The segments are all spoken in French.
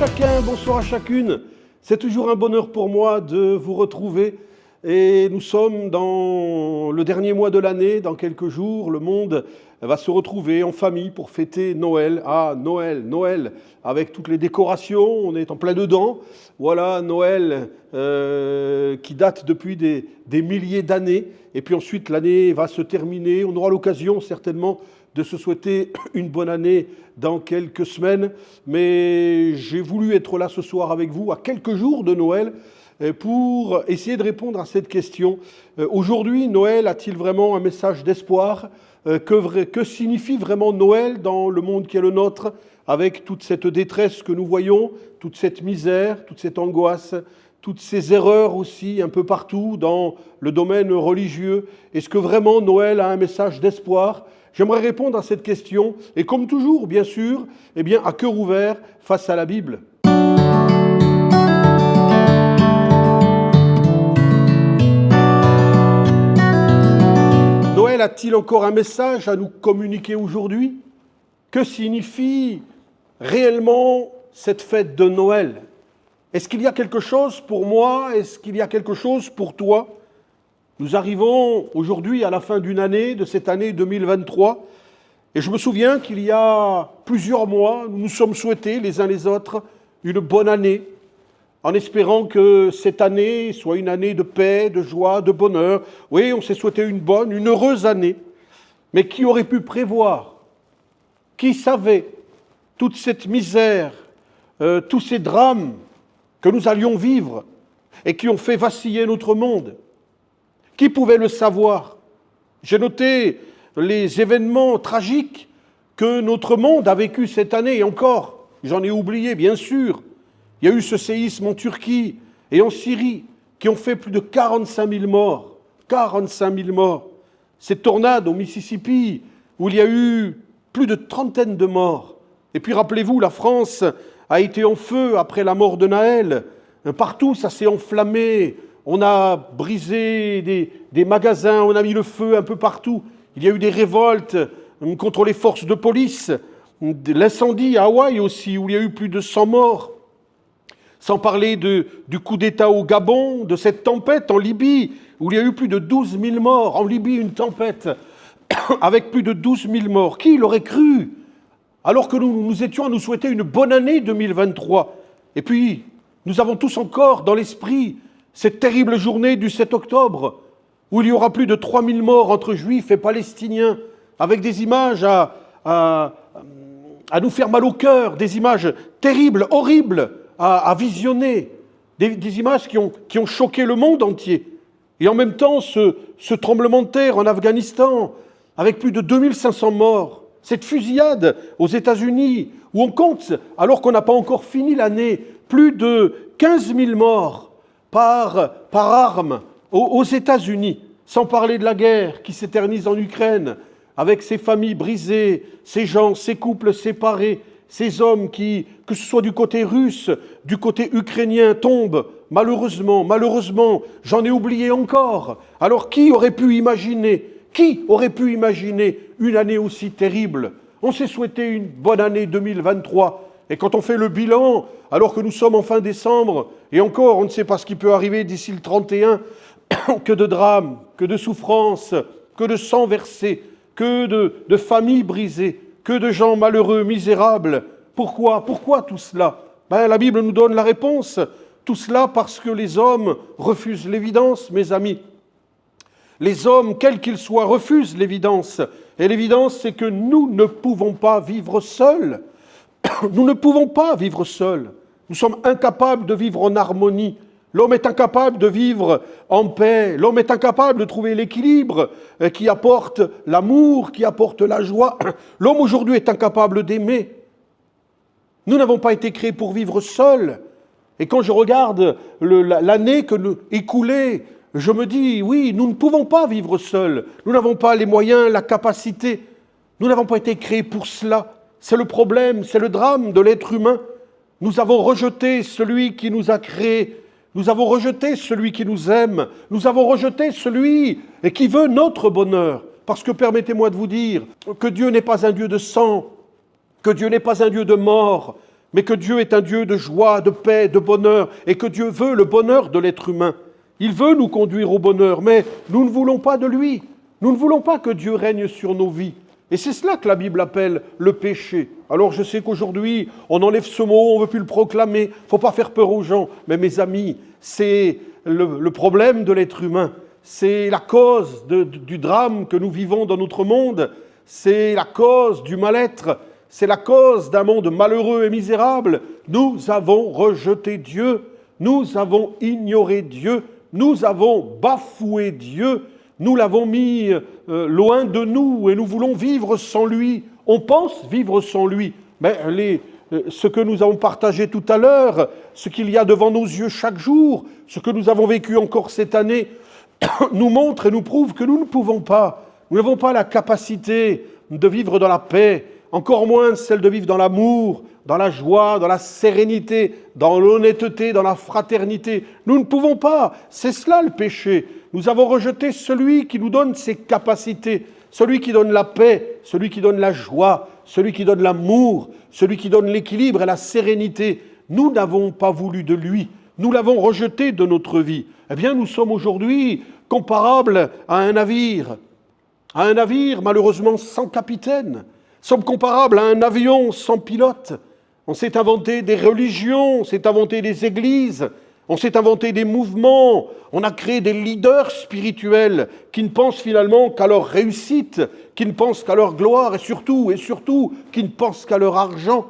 chacun, bonsoir à chacune. C'est toujours un bonheur pour moi de vous retrouver. Et nous sommes dans le dernier mois de l'année, dans quelques jours. Le monde va se retrouver en famille pour fêter Noël. Ah, Noël, Noël, avec toutes les décorations, on est en plein dedans. Voilà, Noël qui date depuis des milliers d'années. Et puis ensuite, l'année va se terminer. On aura l'occasion certainement de se souhaiter une bonne année dans quelques semaines. Mais j'ai voulu être là ce soir avec vous, à quelques jours de Noël, pour essayer de répondre à cette question. Aujourd'hui, Noël a-t-il vraiment un message d'espoir ? Que signifie vraiment Noël dans le monde qui est le nôtre, avec toute cette détresse que nous voyons, toute cette misère, toute cette angoisse, toutes ces erreurs aussi un peu partout dans le domaine religieux? Est-ce que vraiment Noël a un message d'espoir ? J'aimerais répondre à cette question, et comme toujours, bien sûr, à cœur ouvert face à la Bible. Noël a-t-il encore un message à nous communiquer aujourd'hui ? Que signifie réellement cette fête de Noël ? Est-ce qu'il y a quelque chose pour moi ? Est-ce qu'il y a quelque chose pour toi ? Nous arrivons aujourd'hui à la fin d'une année, de cette année 2023, et je me souviens qu'il y a plusieurs mois, nous nous sommes souhaités les uns les autres une bonne année, en espérant que cette année soit une année de paix, de joie, de bonheur. Oui, on s'est souhaité une bonne, une heureuse année. Mais qui aurait pu prévoir, qui savait toute cette misère, tous ces drames que nous allions vivre et qui ont fait vaciller notre monde? Qui pouvait le savoir? J'ai noté les événements tragiques que notre monde a vécu cette année, et encore, j'en ai oublié bien sûr. Il y a eu ce séisme en Turquie et en Syrie qui ont fait plus de 45 000 morts. 45 000 morts. Cette tornade au Mississippi où il y a eu plus de trentaine de morts. Et puis rappelez-vous, la France a été en feu après la mort de Naël. Partout, ça s'est enflammé. On a brisé des magasins, on a mis le feu un peu partout. Il y a eu des révoltes contre les forces de police. L'incendie à Hawaï aussi, où il y a eu plus de 100 morts. Sans parler du coup d'État au Gabon, de cette tempête en Libye, où il y a eu plus de 12 000 morts. En Libye, une tempête avec plus de 12 000 morts. Qui l'aurait cru? Alors que nous étions à nous souhaiter une bonne année 2023. Et puis, nous avons tous encore dans l'esprit cette terrible journée du 7 octobre, où il y aura plus de 3 000 morts entre juifs et palestiniens, avec des images à nous faire mal au cœur, des images terribles, horribles, à visionner, des images qui ont choqué le monde entier. Et en même temps, ce tremblement de terre en Afghanistan, avec plus de 2500 morts, cette fusillade aux États-Unis, où on compte, alors qu'on n'a pas encore fini l'année, plus de 15 000 morts par arme aux États-Unis, sans parler de la guerre qui s'éternise en Ukraine, avec ces familles brisées, ces gens, ces couples séparés, ces hommes qui, que ce soit du côté russe, du côté ukrainien, tombent, malheureusement, j'en ai oublié encore. Alors qui aurait pu imaginer une année aussi terrible? On s'est souhaité une bonne année 2023, et quand on fait le bilan, alors que nous sommes en fin décembre, et encore, on ne sait pas ce qui peut arriver d'ici le 31, que de drames, que de souffrances, que de sang versé, que de familles brisées, que de gens malheureux, misérables. Pourquoi tout cela? La Bible nous donne la réponse. Tout cela parce que les hommes refusent l'évidence, mes amis. Les hommes, quels qu'ils soient, refusent l'évidence. Et l'évidence, c'est que nous ne pouvons pas vivre seuls. Nous ne pouvons pas vivre seuls. Nous sommes incapables de vivre en harmonie. L'homme est incapable de vivre en paix. L'homme est incapable de trouver l'équilibre qui apporte l'amour, qui apporte la joie. L'homme aujourd'hui est incapable d'aimer. Nous n'avons pas été créés pour vivre seuls. Et quand je regarde l'année que nous écoulée, je me dis, oui, nous ne pouvons pas vivre seuls. Nous n'avons pas les moyens, la capacité. Nous n'avons pas été créés pour cela. C'est le problème, c'est le drame de l'être humain. Nous avons rejeté celui qui nous a créés. Nous avons rejeté celui qui nous aime. Nous avons rejeté celui qui veut notre bonheur. Parce que permettez-moi de vous dire que Dieu n'est pas un Dieu de sang, que Dieu n'est pas un Dieu de mort, mais que Dieu est un Dieu de joie, de paix, de bonheur, et que Dieu veut le bonheur de l'être humain. Il veut nous conduire au bonheur, mais nous ne voulons pas de lui. Nous ne voulons pas que Dieu règne sur nos vies. Et c'est cela que la Bible appelle le péché. Alors je sais qu'aujourd'hui, on enlève ce mot, on ne veut plus le proclamer, il ne faut pas faire peur aux gens. Mais mes amis, c'est le problème de l'être humain. C'est la cause du drame que nous vivons dans notre monde. C'est la cause du mal-être. C'est la cause d'un monde malheureux et misérable. Nous avons rejeté Dieu. Nous avons ignoré Dieu. Nous avons bafoué Dieu. Nous l'avons mis loin de nous et nous voulons vivre sans lui. On pense vivre sans lui. Mais ce que nous avons partagé tout à l'heure, ce qu'il y a devant nos yeux chaque jour, ce que nous avons vécu encore cette année, nous montre et nous prouve que nous ne pouvons pas. Nous n'avons pas la capacité de vivre dans la paix, encore moins celle de vivre dans l'amour, dans la joie, dans la sérénité, dans l'honnêteté, dans la fraternité. Nous ne pouvons pas. C'est cela le péché. Nous avons rejeté celui qui nous donne ces capacités, celui qui donne la paix, celui qui donne la joie, celui qui donne l'amour, celui qui donne l'équilibre et la sérénité. Nous n'avons pas voulu de lui. Nous l'avons rejeté de notre vie. Eh bien, nous sommes aujourd'hui comparables à un navire malheureusement sans capitaine. Nous sommes comparables à un avion sans pilote. On s'est inventé des religions, on s'est inventé des églises, on s'est inventé des mouvements, on a créé des leaders spirituels qui ne pensent finalement qu'à leur réussite, qui ne pensent qu'à leur gloire et surtout, qui ne pensent qu'à leur argent.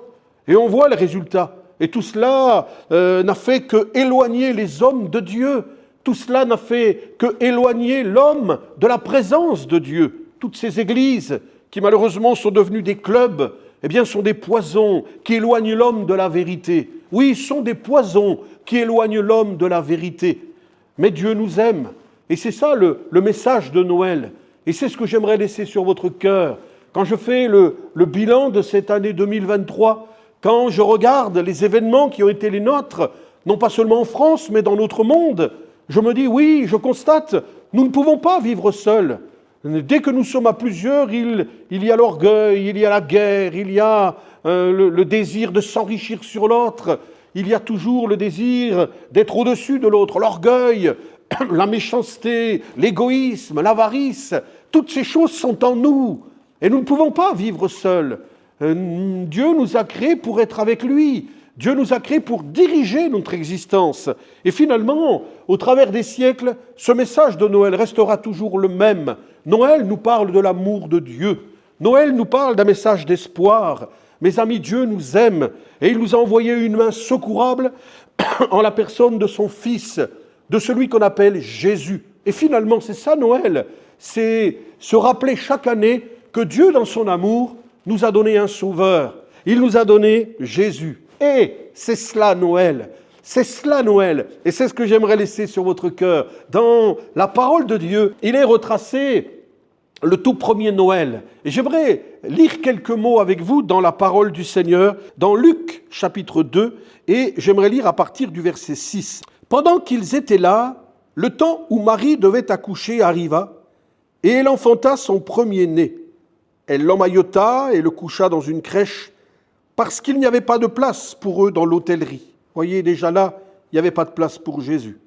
Et on voit les résultats. Et tout cela n'a fait qu'éloigner les hommes de Dieu. Tout cela n'a fait qu'éloigner l'homme de la présence de Dieu. Toutes ces églises qui malheureusement sont devenues des clubs, eh bien sont des poisons qui éloignent l'homme de la vérité. Oui, sont des poisons qui éloignent l'homme de la vérité. Mais Dieu nous aime. Et c'est ça le message de Noël. Et c'est ce que j'aimerais laisser sur votre cœur. Quand je fais le bilan de cette année 2023, quand je regarde les événements qui ont été les nôtres, non pas seulement en France, mais dans notre monde, je me dis, oui, je constate, nous ne pouvons pas vivre seuls. Dès que nous sommes à plusieurs, il y a l'orgueil, il y a la guerre, il y a le désir de s'enrichir sur l'autre, il y a toujours le désir d'être au-dessus de l'autre, l'orgueil, la méchanceté, l'égoïsme, l'avarice, toutes ces choses sont en nous et nous ne pouvons pas vivre seuls. Dieu nous a créés pour être avec lui. Dieu nous a créés pour diriger notre existence. Et finalement, au travers des siècles, ce message de Noël restera toujours le même. Noël nous parle de l'amour de Dieu. Noël nous parle d'un message d'espoir. Mes amis, Dieu nous aime et il nous a envoyé une main secourable en la personne de son Fils, de celui qu'on appelle Jésus. Et finalement, c'est ça Noël. C'est se rappeler chaque année que Dieu, dans son amour, nous a donné un sauveur. Il nous a donné Jésus. Et c'est cela Noël. C'est cela Noël. Et c'est ce que j'aimerais laisser sur votre cœur. Dans la parole de Dieu, il est retracé le tout premier Noël. Et j'aimerais lire quelques mots avec vous dans la parole du Seigneur, dans Luc chapitre 2, et j'aimerais lire à partir du verset 6. Pendant qu'ils étaient là, le temps où Marie devait accoucher arriva, et elle enfanta son premier-né. Elle l'emmaillota et le coucha dans une crèche, parce qu'il n'y avait pas de place pour eux dans l'hôtellerie. Voyez, déjà là, il n'y avait pas de place pour Jésus.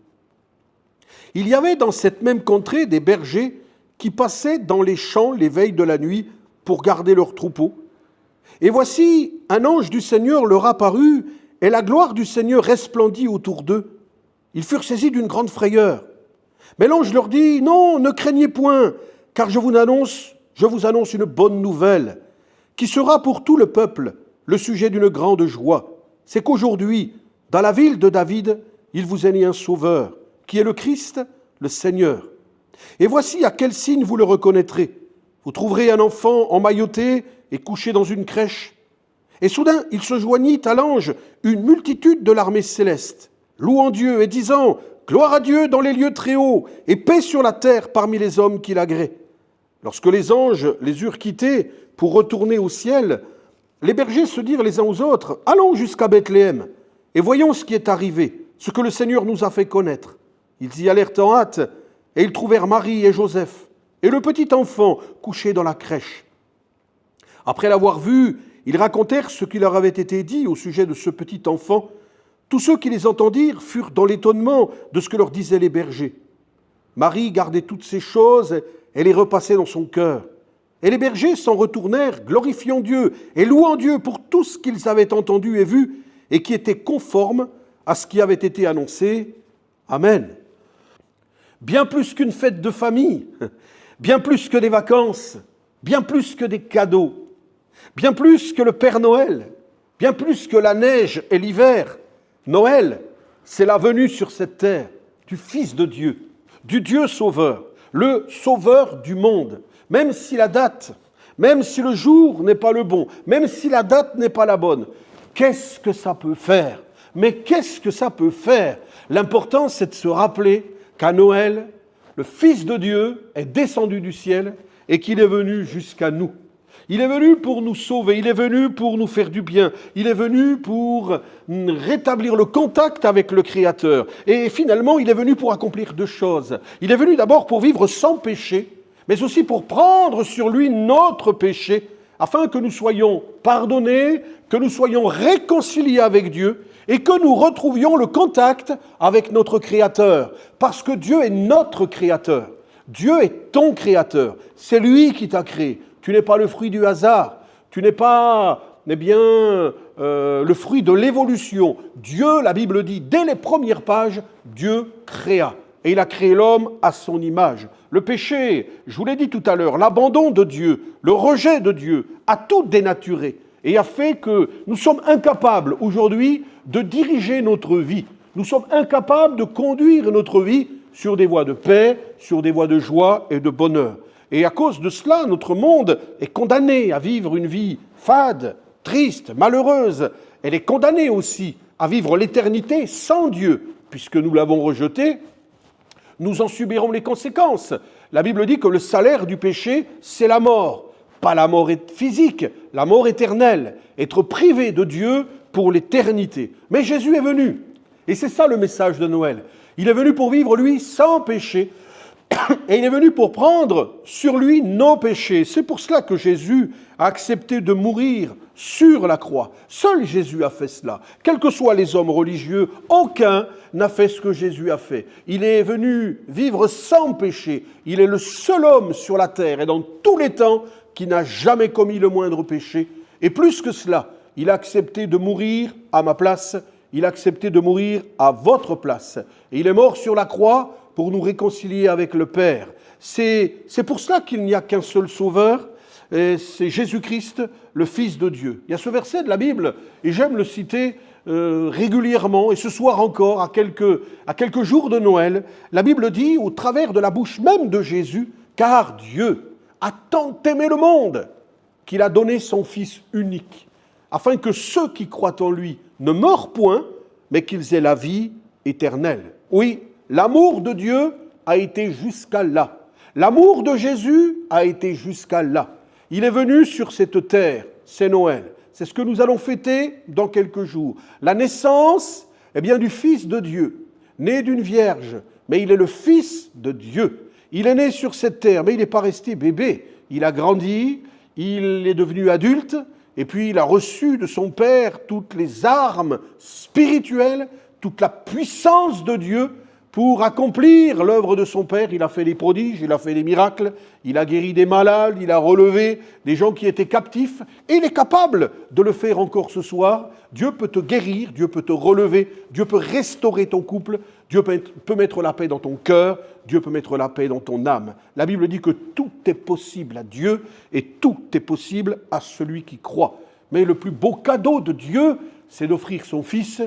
Il y avait dans cette même contrée des bergers qui passaient dans les champs les veilles de la nuit pour garder leurs troupeaux. Et voici, un ange du Seigneur leur apparut, et la gloire du Seigneur resplendit autour d'eux. Ils furent saisis d'une grande frayeur. Mais l'ange leur dit, « Non, ne craignez point, car je vous annonce une bonne nouvelle, qui sera pour tout le peuple le sujet d'une grande joie. C'est qu'aujourd'hui, dans la ville de David, il vous est né un sauveur, qui est le Christ, le Seigneur. Et voici à quel signe vous le reconnaîtrez. Vous trouverez un enfant emmailloté et couché dans une crèche. » Et soudain, il se joignit à l'ange une multitude de l'armée céleste, louant Dieu et disant « Gloire à Dieu dans les lieux très hauts, et paix sur la terre parmi les hommes qui l'agréent. » Lorsque les anges les eurent quittés pour retourner au ciel, les bergers se dirent les uns aux autres « Allons jusqu'à Bethléem, et voyons ce qui est arrivé, ce que le Seigneur nous a fait connaître. » Ils y allèrent en hâte, et ils trouvèrent Marie et Joseph, et le petit enfant couché dans la crèche. Après l'avoir vu, Ils racontèrent ce qui leur avait été dit au sujet de ce petit enfant. Tous ceux qui les entendirent furent dans l'étonnement de ce que leur disaient les bergers. Marie gardait toutes ces choses et les repassait dans son cœur. Et les bergers s'en retournèrent, glorifiant Dieu et louant Dieu pour tout ce qu'ils avaient entendu et vu, et qui était conforme à ce qui avait été annoncé. Amen. Bien plus qu'une fête de famille, bien plus que des vacances, bien plus que des cadeaux, bien plus que le Père Noël, bien plus que la neige et l'hiver, Noël, c'est la venue sur cette terre du Fils de Dieu, du Dieu Sauveur, le Sauveur du monde. Même si la date, même si le jour n'est pas le bon, même si la date n'est pas la bonne, qu'est-ce que ça peut faire? Mais qu'est-ce que ça peut faire? L'important, c'est de se rappeler qu'à Noël, le Fils de Dieu est descendu du ciel et qu'il est venu jusqu'à nous. Il est venu pour nous sauver, il est venu pour nous faire du bien, il est venu pour rétablir le contact avec le Créateur. Et finalement, il est venu pour accomplir deux choses. Il est venu d'abord pour vivre sans péché, mais aussi pour prendre sur lui notre péché, afin que nous soyons pardonnés, que nous soyons réconciliés avec Dieu et que nous retrouvions le contact avec notre Créateur. Parce que Dieu est notre Créateur. Dieu est ton Créateur. C'est lui qui t'a créé. Tu n'es pas le fruit du hasard. Tu n'es pas, le fruit de l'évolution. Dieu, la Bible dit, dès les premières pages, Dieu créa. Et il a créé l'homme à son image. Le péché, je vous l'ai dit tout à l'heure, l'abandon de Dieu, le rejet de Dieu, a tout dénaturé et a fait que nous sommes incapables aujourd'hui de diriger notre vie. Nous sommes incapables de conduire notre vie sur des voies de paix, sur des voies de joie et de bonheur. Et à cause de cela, notre monde est condamné à vivre une vie fade, triste, malheureuse. Elle est condamnée aussi à vivre l'éternité sans Dieu, puisque nous l'avons rejeté. Nous en subirons les conséquences. La Bible dit que le salaire du péché, c'est la mort. Pas la mort physique, la mort éternelle. Être privé de Dieu pour l'éternité. Mais Jésus est venu. Et c'est ça le message de Noël. Il est venu pour vivre, lui, sans péché. Et il est venu pour prendre sur lui nos péchés. C'est pour cela que Jésus a accepté de mourir sur la croix. Seul Jésus a fait cela. Quels que soient les hommes religieux, aucun n'a fait ce que Jésus a fait. Il est venu vivre sans péché. Il est le seul homme sur la terre et dans tous les temps qui n'a jamais commis le moindre péché. Et plus que cela, il a accepté de mourir à ma place. Il a accepté de mourir à votre place. Et il est mort sur la croix pour nous réconcilier avec le Père. C'est pour cela qu'il n'y a qu'un seul Sauveur, c'est Jésus-Christ, le Fils de Dieu. Il y a ce verset de la Bible, et j'aime le citer régulièrement, et ce soir encore, à quelques jours de Noël, la Bible dit, au travers de la bouche même de Jésus, « Car Dieu a tant aimé le monde qu'il a donné son Fils unique, afin que ceux qui croient en lui ne meurent point, mais qu'ils aient la vie éternelle. » Oui, l'amour de Dieu a été jusqu'à là. L'amour de Jésus a été jusqu'à là. Il est venu sur cette terre, c'est Noël. C'est ce que nous allons fêter dans quelques jours. La naissance, du Fils de Dieu, né d'une vierge, mais il est le Fils de Dieu. Il est né sur cette terre, mais il n'est pas resté bébé. Il a grandi, il est devenu adulte, et puis il a reçu de son Père toutes les armes spirituelles, toute la puissance de Dieu pour accomplir l'œuvre de son Père. Il a fait des prodiges, il a fait des miracles, il a guéri des malades, il a relevé des gens qui étaient captifs, et il est capable de le faire encore ce soir. Dieu peut te guérir, Dieu peut te relever, Dieu peut restaurer ton couple, Dieu peut mettre la paix dans ton cœur, Dieu peut mettre la paix dans ton âme. La Bible dit que tout est possible à Dieu et tout est possible à celui qui croit. Mais le plus beau cadeau de Dieu, c'est d'offrir son Fils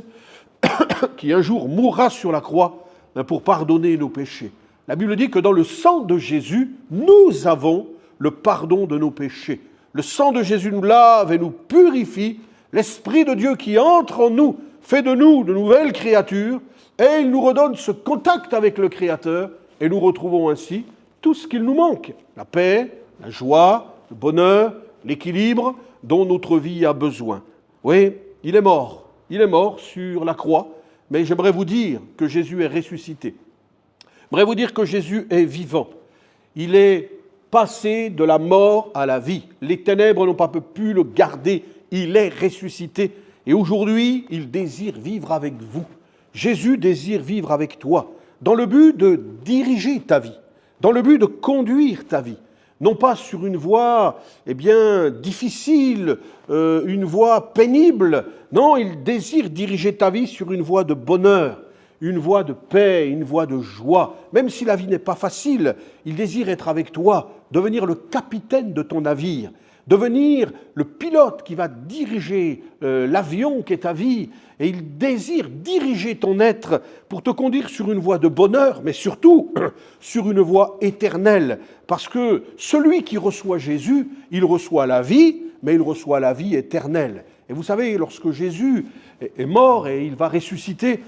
qui un jour mourra sur la croix pour pardonner nos péchés. La Bible dit que dans le sang de Jésus, nous avons le pardon de nos péchés. Le sang de Jésus nous lave et nous purifie. L'Esprit de Dieu qui entre en nous fait de nous de nouvelles créatures et il nous redonne ce contact avec le Créateur et nous retrouvons ainsi tout ce qu'il nous manque. La paix, la joie, le bonheur, l'équilibre dont notre vie a besoin. Oui, il est mort. Il est mort sur la croix. Mais j'aimerais vous dire que Jésus est ressuscité. J'aimerais vous dire que Jésus est vivant. Il est passé de la mort à la vie. Les ténèbres n'ont pas pu le garder il est ressuscité. Et aujourd'hui, il désire vivre avec vous. Jésus désire vivre avec toi, dans le but de diriger ta vie, dans le but de conduire ta vie. Non pas sur une voie difficile, une voie pénible. Non, il désire diriger ta vie sur une voie de bonheur, une voie de paix, une voie de joie. Même si la vie n'est pas facile, il désire être avec toi, devenir le capitaine de ton navire, devenir le pilote qui va diriger l'avion qui est ta vie. Et il désire diriger ton être pour te conduire sur une voie de bonheur, mais surtout sur une voie éternelle. Parce que celui qui reçoit Jésus, il reçoit la vie, mais il reçoit la vie éternelle. Et vous savez, lorsque Jésus est mort et il va ressusciter,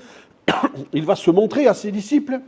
il va se montrer à ses disciples,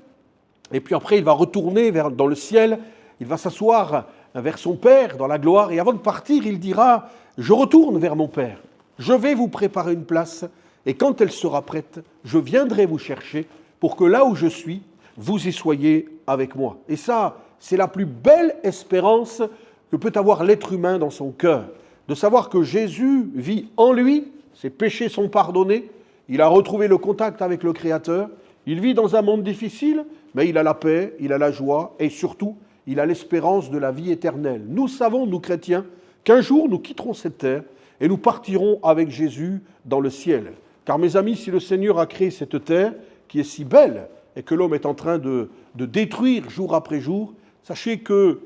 et puis après il va retourner dans le ciel, il va s'asseoir vers son Père dans la gloire, et avant de partir, il dira « Je retourne vers mon Père, je vais vous préparer une place, et quand elle sera prête, je viendrai vous chercher pour que là où je suis, vous y soyez avec moi. » Et ça, c'est la plus belle espérance que peut avoir l'être humain dans son cœur, de savoir que Jésus vit en lui, ses péchés sont pardonnés, il a retrouvé le contact avec le Créateur, il vit dans un monde difficile, mais il a la paix, il a la joie, et surtout, il a l'espérance de la vie éternelle. Nous savons, nous chrétiens, qu'un jour nous quitterons cette terre et nous partirons avec Jésus dans le ciel. Car mes amis, si le Seigneur a créé cette terre qui est si belle et que l'homme est en train de détruire jour après jour, sachez que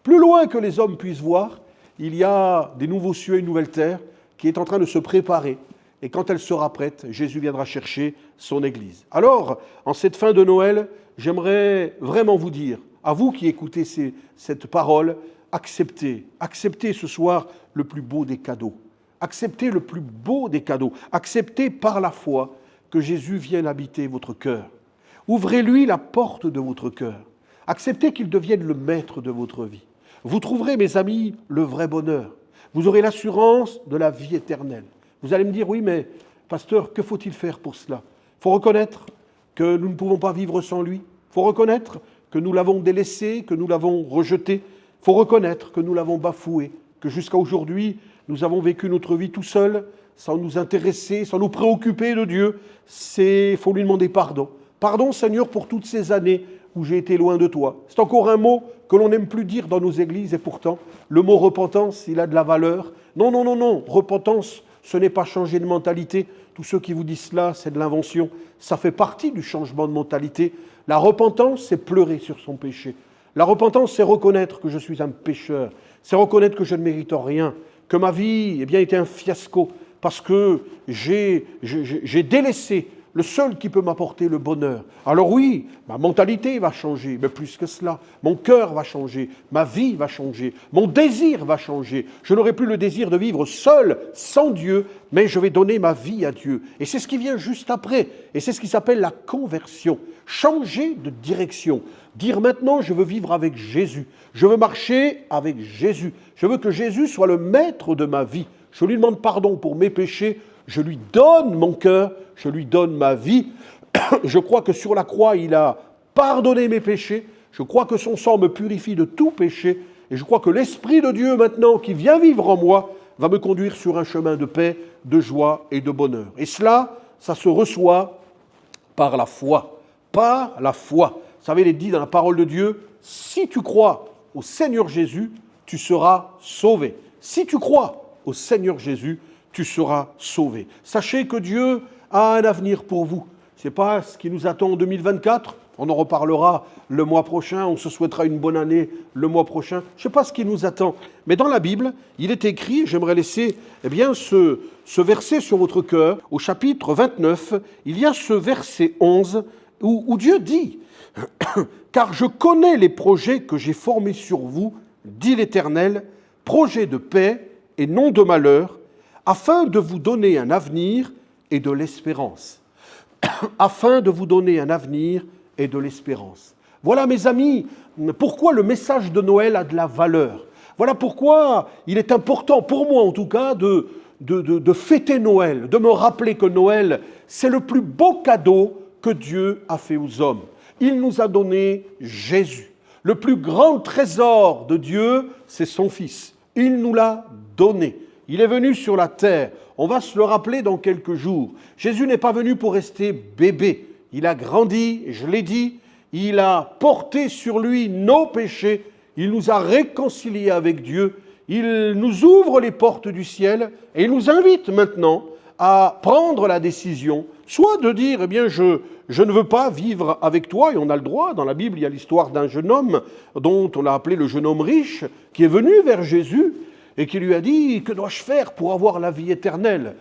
plus loin que les hommes puissent voir, il y a des nouveaux cieux et une nouvelle terre qui est en train de se préparer. Et quand elle sera prête, Jésus viendra chercher son Église. Alors, en cette fin de Noël, j'aimerais vraiment vous dire, à vous qui écoutez cette parole, acceptez ce soir le plus beau des cadeaux. Acceptez le plus beau des cadeaux. Acceptez par la foi que Jésus vienne habiter votre cœur. Ouvrez-lui la porte de votre cœur. Acceptez qu'il devienne le maître de votre vie. Vous trouverez, mes amis, le vrai bonheur. Vous aurez l'assurance de la vie éternelle. Vous allez me dire, oui, mais pasteur, que faut-il faire pour cela? Il faut reconnaître que nous ne pouvons pas vivre sans lui. Il faut reconnaître que nous l'avons délaissé, que nous l'avons rejeté. Il faut reconnaître que nous l'avons bafoué, que jusqu'à aujourd'hui, nous avons vécu notre vie tout seuls, sans nous intéresser, sans nous préoccuper de Dieu. Il faut lui demander pardon. Pardon, Seigneur, pour toutes ces années où j'ai été loin de toi. C'est encore un mot que l'on n'aime plus dire dans nos églises, et pourtant, le mot repentance, il a de la valeur. Non, non, non, non, repentance, ce n'est pas changer de mentalité. Tous ceux qui vous disent cela, c'est de l'invention. Ça fait partie du changement de mentalité. La repentance, c'est pleurer sur son péché. La repentance, c'est reconnaître que je suis un pécheur. C'est reconnaître que je ne mérite rien, que ma vie était un fiasco, parce que j'ai délaissé le seul qui peut m'apporter le bonheur. Alors oui, ma mentalité va changer, mais plus que cela, mon cœur va changer, ma vie va changer, mon désir va changer. Je n'aurai plus le désir de vivre seul, sans Dieu, mais je vais donner ma vie à Dieu. Et c'est ce qui vient juste après, et c'est ce qui s'appelle la conversion. Changer de direction, dire maintenant je veux vivre avec Jésus, je veux marcher avec Jésus, je veux que Jésus soit le maître de ma vie. Je lui demande pardon pour mes péchés, je lui donne mon cœur, je lui donne ma vie. Je crois que sur la croix, il a pardonné mes péchés. Je crois que son sang me purifie de tout péché. Et je crois que l'Esprit de Dieu, maintenant, qui vient vivre en moi, va me conduire sur un chemin de paix, de joie et de bonheur. Et cela, ça se reçoit par la foi. Par la foi. Vous savez, il est dit dans la parole de Dieu, si tu crois au Seigneur Jésus, tu seras sauvé. Si tu crois au Seigneur Jésus, tu seras sauvé. Sachez que Dieu a un avenir pour vous. Ce n'est pas ce qui nous attend en 2024. On en reparlera le mois prochain. On se souhaitera une bonne année le mois prochain. Je ne sais pas ce qui nous attend. Mais dans la Bible, il est écrit, j'aimerais laisser ce verset sur votre cœur. Au chapitre 29, il y a ce verset 11 où Dieu dit « Car je connais les projets que j'ai formés sur vous, dit l'Éternel, projets de paix et non de malheur, afin de vous donner un avenir et de l'espérance. » Afin de vous donner un avenir et de l'espérance. Voilà, mes amis, pourquoi le message de Noël a de la valeur. Voilà pourquoi il est important, pour moi en tout cas, de fêter Noël, de me rappeler que Noël, c'est le plus beau cadeau que Dieu a fait aux hommes. Il nous a donné Jésus. Le plus grand trésor de Dieu, c'est son Fils. Il nous l'a donné. Il est venu sur la terre. On va se le rappeler dans quelques jours. Jésus n'est pas venu pour rester bébé. Il a grandi, je l'ai dit, il a porté sur lui nos péchés, il nous a réconciliés avec Dieu, il nous ouvre les portes du ciel et il nous invite maintenant à prendre la décision, soit de dire, eh bien, je ne veux pas vivre avec toi, et on a le droit. Dans la Bible, il y a l'histoire d'un jeune homme dont on a appelé le jeune homme riche, qui est venu vers Jésus et qui lui a dit, que dois-je faire pour avoir la vie éternelle ?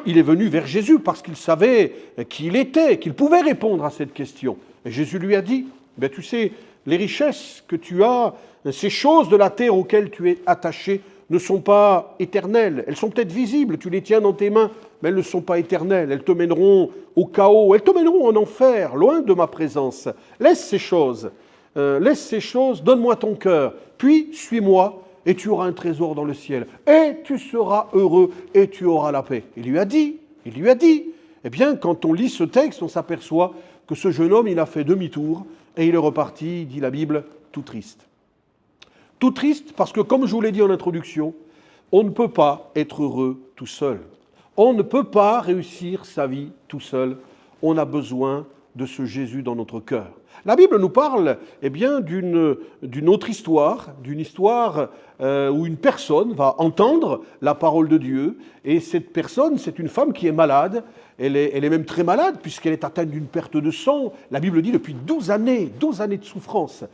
Il est venu vers Jésus parce qu'il savait qui il était, qu'il pouvait répondre à cette question. Et Jésus lui a dit, ben, tu sais, les richesses que tu as, ces choses de la terre auxquelles tu es attaché, ne sont pas éternelles. Elles sont peut-être visibles, tu les tiens dans tes mains, mais elles ne sont pas éternelles. Elles te mèneront au chaos, elles te mèneront en enfer, loin de ma présence. Laisse ces choses, donne-moi ton cœur, puis suis-moi, et tu auras un trésor dans le ciel. Et tu seras heureux, et tu auras la paix. Il lui a dit. Eh bien, quand on lit ce texte, on s'aperçoit que ce jeune homme, il a fait demi-tour, et il est reparti, dit la Bible, tout triste. Tout triste parce que, comme je vous l'ai dit en introduction, on ne peut pas être heureux tout seul. On ne peut pas réussir sa vie tout seul. On a besoin de ce Jésus dans notre cœur. La Bible nous parle bien, d'une autre histoire, où une personne va entendre la parole de Dieu, et cette personne, c'est une femme qui est malade, elle est même très malade, puisqu'elle est atteinte d'une perte de sang, la Bible dit depuis 12 années de souffrance.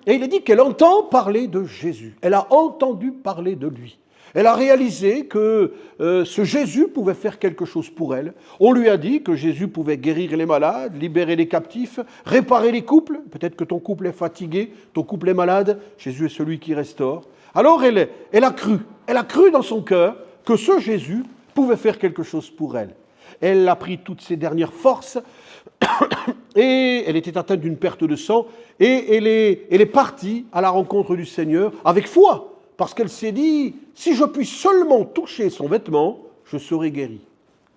Et il est dit qu'elle entend parler de Jésus, elle a entendu parler de lui. Elle a réalisé que ce Jésus pouvait faire quelque chose pour elle. On lui a dit que Jésus pouvait guérir les malades, libérer les captifs, réparer les couples. Peut-être que ton couple est fatigué, ton couple est malade, Jésus est celui qui restaure. Alors elle a cru dans son cœur que ce Jésus pouvait faire quelque chose pour elle. Elle a pris toutes ses dernières forces et elle était atteinte d'une perte de sang et elle est partie à la rencontre du Seigneur avec foi. Parce qu'elle s'est dit, si je puis seulement toucher son vêtement, je serai guérie.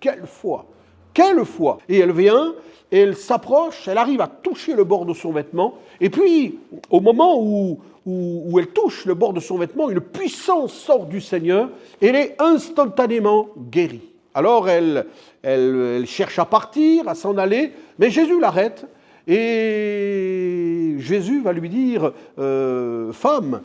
Quelle foi! Quelle foi! Et elle vient, et elle s'approche, elle arrive à toucher le bord de son vêtement, et puis, au moment où elle touche le bord de son vêtement, une puissance sort du Seigneur, et elle est instantanément guérie. Alors elle cherche à partir, à s'en aller, mais Jésus l'arrête, et Jésus va lui dire, femme,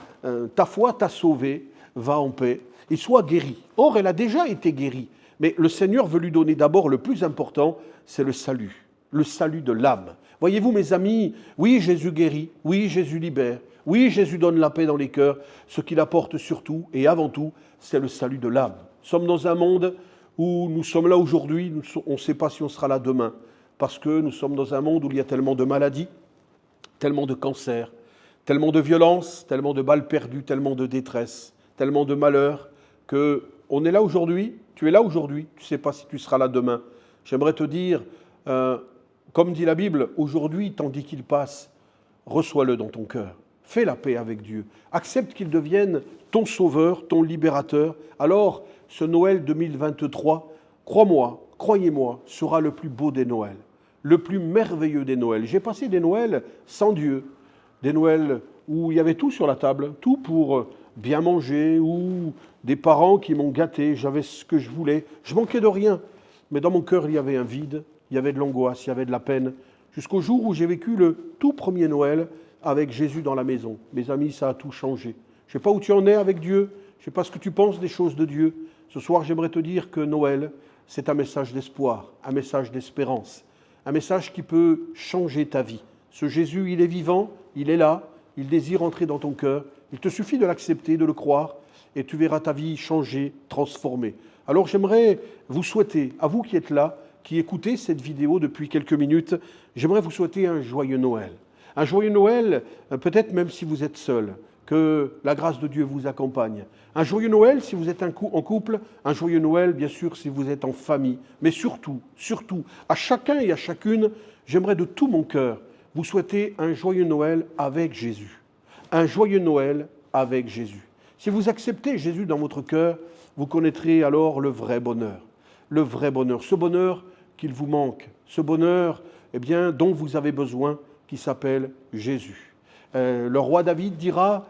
ta foi t'a sauvée, va en paix et sois guérie. Or, elle a déjà été guérie, mais le Seigneur veut lui donner d'abord le plus important, c'est le salut de l'âme. Voyez-vous, mes amis, oui, Jésus guérit, oui, Jésus libère, oui, Jésus donne la paix dans les cœurs. Ce qu'il apporte surtout et avant tout, c'est le salut de l'âme. Nous sommes dans un monde où nous sommes là aujourd'hui, on ne sait pas si on sera là demain, parce que nous sommes dans un monde où il y a tellement de maladies, tellement de cancers, tellement de violence, tellement de balles perdues, tellement de détresse, tellement de malheur, qu'on est là aujourd'hui, tu es là aujourd'hui, tu ne sais pas si tu seras là demain. J'aimerais te dire, comme dit la Bible, aujourd'hui, tandis qu'il passe, reçois-le dans ton cœur. Fais la paix avec Dieu. Accepte qu'il devienne ton sauveur, ton libérateur. Alors, ce Noël 2023, croyez-moi, sera le plus beau des Noëls, le plus merveilleux des Noëls. J'ai passé des Noëls sans Dieu, des Noëls où il y avait tout sur la table, tout pour bien manger, ou des parents qui m'ont gâté, j'avais ce que je voulais, je manquais de rien. Mais dans mon cœur, il y avait un vide, il y avait de l'angoisse, il y avait de la peine, jusqu'au jour où j'ai vécu le tout premier Noël avec Jésus dans la maison. Mes amis, ça a tout changé. Je ne sais pas où tu en es avec Dieu, je ne sais pas ce que tu penses des choses de Dieu. Ce soir, j'aimerais te dire que Noël, c'est un message d'espoir, un message d'espérance, un message qui peut changer ta vie. Ce Jésus, il est vivant, il est là, il désire entrer dans ton cœur. Il te suffit de l'accepter, de le croire, et tu verras ta vie changer, transformée. Alors j'aimerais vous souhaiter, à vous qui êtes là, qui écoutez cette vidéo depuis quelques minutes, j'aimerais vous souhaiter un joyeux Noël. Un joyeux Noël, peut-être même si vous êtes seul, que la grâce de Dieu vous accompagne. Un joyeux Noël si vous êtes en couple, un joyeux Noël bien sûr si vous êtes en famille. Mais surtout, à chacun et à chacune, j'aimerais de tout mon cœur vous souhaiter un joyeux Noël avec Jésus. Un joyeux Noël avec Jésus. Si vous acceptez Jésus dans votre cœur, vous connaîtrez alors le vrai bonheur. Le vrai bonheur, ce bonheur qu'il vous manque, ce bonheur dont vous avez besoin, qui s'appelle Jésus. Le roi David dira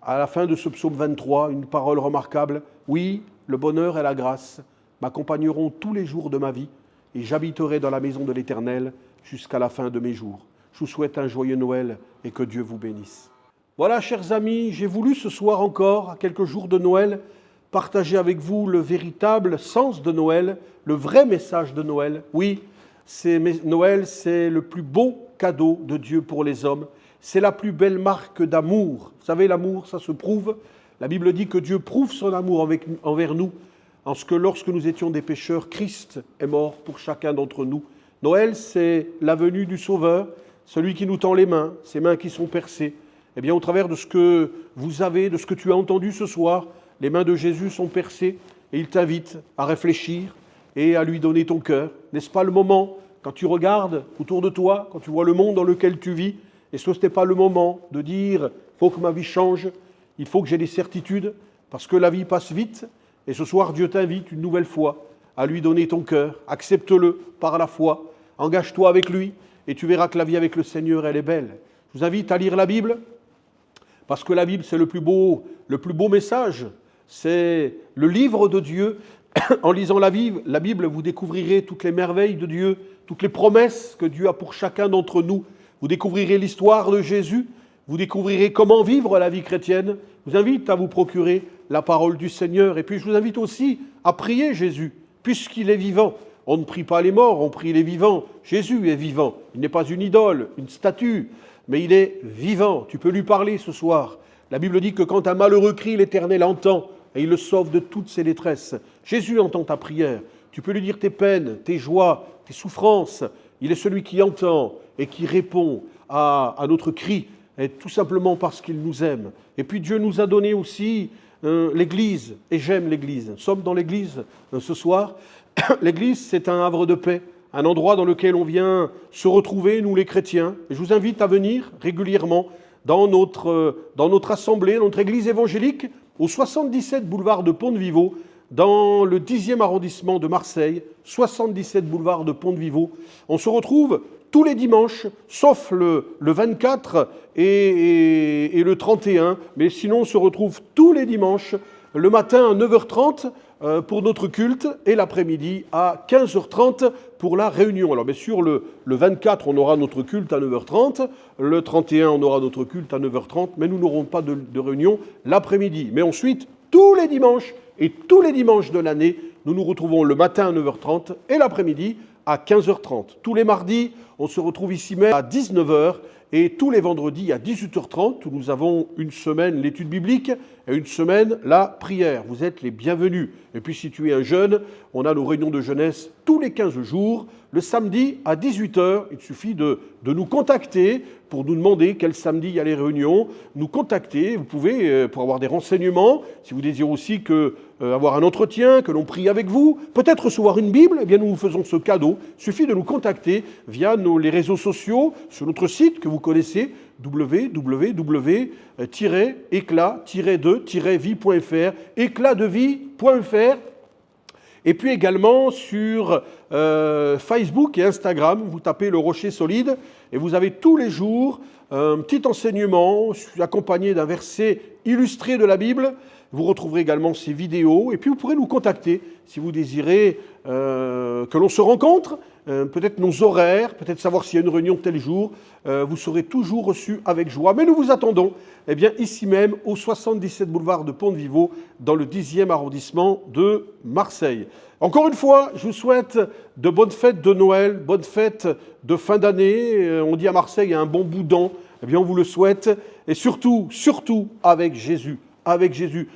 à la fin de ce psaume 23, une parole remarquable. Oui, le bonheur et la grâce m'accompagneront tous les jours de ma vie et j'habiterai dans la maison de l'Éternel jusqu'à la fin de mes jours. Je vous souhaite un joyeux Noël et que Dieu vous bénisse. Voilà, chers amis, j'ai voulu ce soir encore, à quelques jours de Noël, partager avec vous le véritable sens de Noël, le vrai message de Noël. Oui, Noël, c'est le plus beau cadeau de Dieu pour les hommes. C'est la plus belle marque d'amour. Vous savez, l'amour, ça se prouve. La Bible dit que Dieu prouve son amour envers nous, en ce que lorsque nous étions des pécheurs, Christ est mort pour chacun d'entre nous. Noël, c'est la venue du Sauveur, celui qui nous tend les mains, ses mains qui sont percées. Eh bien, au travers de ce que vous avez, de ce que tu as entendu ce soir, les mains de Jésus sont percées et il t'invite à réfléchir et à lui donner ton cœur. N'est-ce pas le moment, quand tu regardes autour de toi, quand tu vois le monde dans lequel tu vis, et ce n'est pas le moment de dire « il faut que ma vie change, il faut que j'ai des certitudes, parce que la vie passe vite ». Et ce soir, Dieu t'invite une nouvelle fois à lui donner ton cœur. Accepte-le par la foi, engage-toi avec lui, et tu verras que la vie avec le Seigneur, elle est belle. Je vous invite à lire la Bible, parce que la Bible, c'est le plus beau message. C'est le livre de Dieu. En lisant la Bible, vous découvrirez toutes les merveilles de Dieu, toutes les promesses que Dieu a pour chacun d'entre nous. Vous découvrirez l'histoire de Jésus, vous découvrirez comment vivre la vie chrétienne. Je vous invite à vous procurer la parole du Seigneur. Et puis je vous invite aussi à prier Jésus, puisqu'il est vivant. On ne prie pas les morts, on prie les vivants. Jésus est vivant. Il n'est pas une idole, une statue, mais il est vivant. Tu peux lui parler ce soir. La Bible dit que quand un malheureux crie, l'Éternel entend et il le sauve de toutes ses détresses. Jésus entend ta prière. Tu peux lui dire tes peines, tes joies, tes souffrances. Il est celui qui entend et qui répond à notre cri, et tout simplement parce qu'il nous aime. Et puis Dieu nous a donné aussi l'Église, et j'aime l'Église. Nous sommes dans l'Église ce soir. L'Église, c'est un havre de paix, un endroit dans lequel on vient se retrouver, nous les chrétiens. Et je vous invite à venir régulièrement dans notre assemblée, dans notre Église évangélique, au 77 boulevard de Pont-de-Vivot, dans le 10e arrondissement de Marseille, 77 boulevard de Pont-de-Vivot. On se retrouve tous les dimanches, sauf le 24 et le 31, mais sinon on se retrouve tous les dimanches, le matin à 9h30 pour notre culte et l'après-midi à 15h30 pour la réunion. Alors bien sûr, le 24, on aura notre culte à 9h30, le 31, on aura notre culte à 9h30, mais nous n'aurons pas de réunion l'après-midi. Mais ensuite, tous les dimanches et tous les dimanches de l'année, nous nous retrouvons le matin à 9h30 et l'après-midi à 15h30. Tous les mardis, on se retrouve ici même à 19h et tous les vendredis à 18h30 où nous avons une semaine l'étude biblique et une semaine la prière. Vous êtes les bienvenus. Et puis si tu es un jeune, on a nos réunions de jeunesse tous les 15 jours, le samedi à 18h. Il suffit de nous contacter pour nous demander quel samedi il y a les réunions. Nous contacter, vous pouvez, pour avoir des renseignements, si vous désirez aussi avoir un entretien, que l'on prie avec vous, peut-être recevoir une Bible, eh bien nous vous faisons ce cadeau. Il suffit de nous contacter via les réseaux sociaux, sur notre site que vous connaissez, www.éclat-de-vie.fr, éclatdevie.fr. Et puis également sur Facebook et Instagram, vous tapez Le Rocher Solide et vous avez tous les jours un petit enseignement accompagné d'un verset illustré de la Bible. Vous retrouverez également ces vidéos et puis vous pourrez nous contacter si vous désirez que l'on se rencontre, peut-être nos horaires, peut-être savoir s'il y a une réunion tel jour. Vous serez toujours reçus avec joie. Mais nous vous attendons ici même au 77 boulevard de Pont-de-Vivot dans le 10e arrondissement de Marseille. Encore une fois, je vous souhaite de bonnes fêtes de Noël, bonnes fêtes de fin d'année. On dit à Marseille un bon boudin. On vous le souhaite. Et surtout, avec Jésus. Avec Jésus.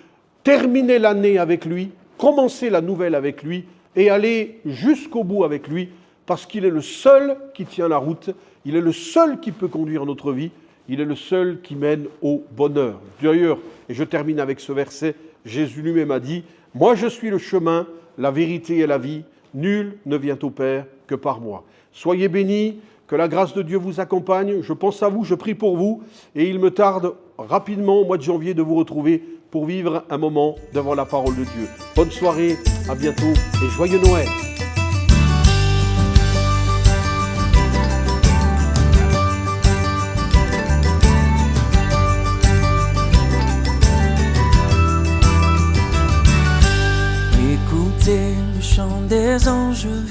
Terminez l'année avec lui, commencez la nouvelle avec lui et allez jusqu'au bout avec lui parce qu'il est le seul qui tient la route, il est le seul qui peut conduire notre vie, il est le seul qui mène au bonheur. D'ailleurs, et je termine avec ce verset, Jésus lui-même a dit « Moi je suis le chemin, la vérité et la vie, nul ne vient au Père que par moi. » Soyez bénis, que la grâce de Dieu vous accompagne, je pense à vous, je prie pour vous et il me tarde rapidement au mois de janvier de vous retrouver pour vivre un moment devant la parole de Dieu. Bonne soirée, à bientôt et joyeux Noël!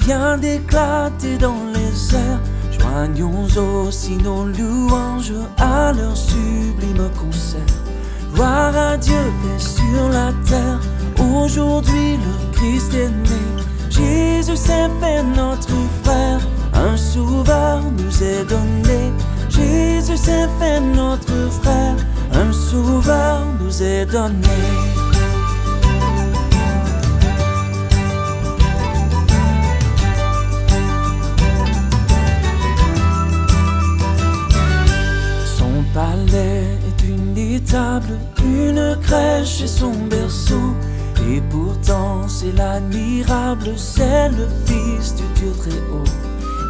vient d'éclater dans les airs. Joignons aussi nos louanges à leur sublime concert. Gloire à Dieu, paix sur la terre. Aujourd'hui le Christ est né. Jésus s'est fait notre frère. Un sauveur nous est donné. Jésus s'est fait notre frère. Un sauveur nous est donné. Son palais est une étable, une crèche et son berceau. Et pourtant c'est l'admirable, c'est le Fils du Dieu très haut.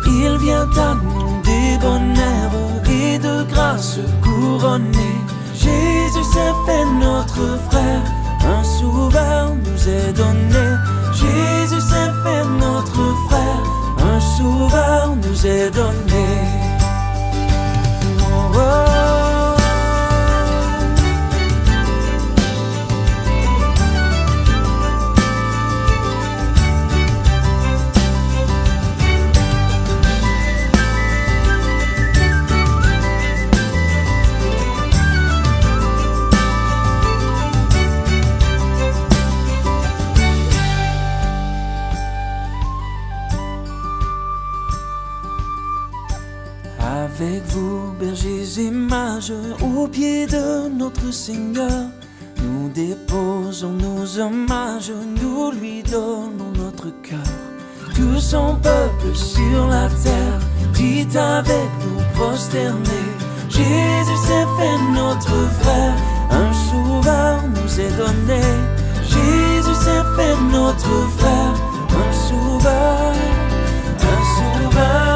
Il vient à nous des bonheurs et de grâce couronné. Jésus s'est fait notre frère, un sauveur nous est donné. Jésus s'est fait notre frère, un sauveur nous est donné. Oh, oh. Avec vous, bergers et mages, au pied de notre Seigneur, nous déposons nos hommages, nous lui donnons notre cœur. Tout son peuple sur la terre dit avec nous prosterner. Jésus s'est fait notre frère, un sauveur nous est donné. Jésus s'est fait notre frère, un sauveur, un sauveur.